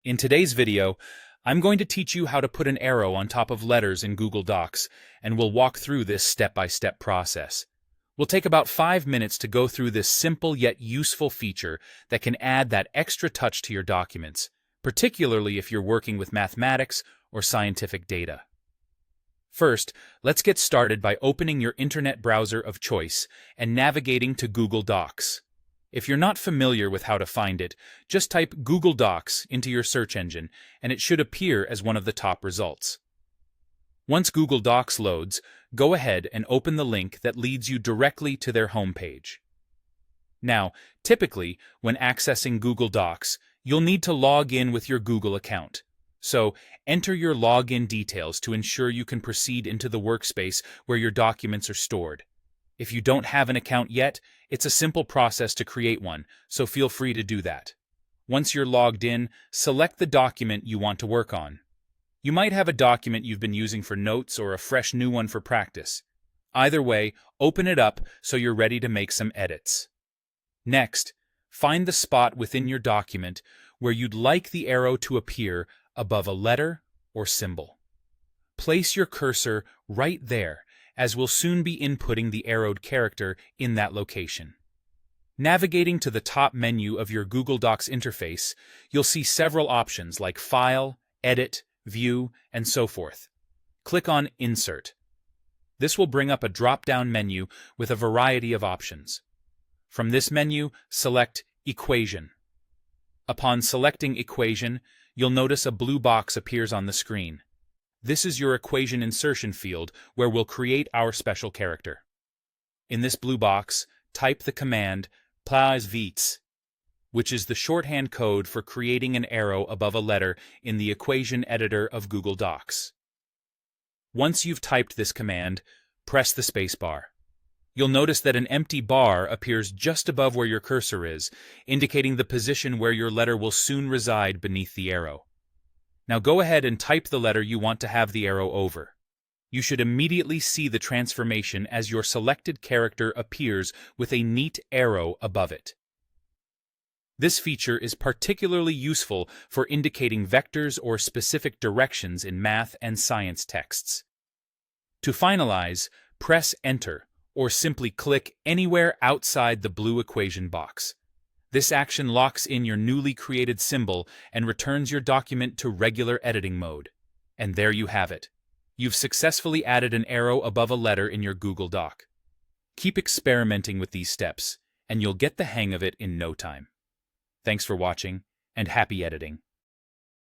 In today's video, I'm going to teach you how to put an arrow on top of letters in Google Docs, and we'll walk through this step-by-step process. We'll take about 5 minutes to go through this simple yet useful feature that can add that extra touch to your documents, particularly if you're working with mathematics or scientific data. First, let's get started by opening your internet browser of choice and navigating to Google Docs. If you're not familiar with how to find it, just type Google Docs into your search engine and it should appear as one of the top results. Once Google Docs loads, go ahead and open the link that leads you directly to their homepage. Now, typically, when accessing Google Docs, you'll need to log in with your Google account. So, enter your login details to ensure you can proceed into the workspace where your documents are stored. If you don't have an account yet, it's a simple process to create one, so feel free to do that. Once you're logged in, select the document you want to work on. You might have a document you've been using for notes or a fresh new one for practice. Either way, open it up so you're ready to make some edits. Next, find the spot within your document where you'd like the arrow to appear above a letter or symbol. Place your cursor right there, as we'll soon be inputting the arrowed character in that location. Navigating to the top menu of your Google Docs interface, you'll see several options like File, Edit, View, and so forth. Click on Insert. This will bring up a drop-down menu with a variety of options. From this menu, select Equation. Upon selecting Equation, you'll notice a blue box appears on the screen. This is your equation insertion field where we'll create our special character. In this blue box, type the command +vits, which is the shorthand code for creating an arrow above a letter in the equation editor of Google Docs. Once you've typed this command, press the space bar. You'll notice that an empty bar appears just above where your cursor is, indicating the position where your letter will soon reside beneath the arrow. Now go ahead and type the letter you want to have the arrow over. You should immediately see the transformation as your selected character appears with a neat arrow above it. This feature is particularly useful for indicating vectors or specific directions in math and science texts. To finalize, press Enter, or simply click anywhere outside the blue equation box. This action locks in your newly created symbol and returns your document to regular editing mode. And there you have it. You've successfully added an arrow above a letter in your Google Doc. Keep experimenting with these steps, and you'll get the hang of it in no time. Thanks for watching, and happy editing.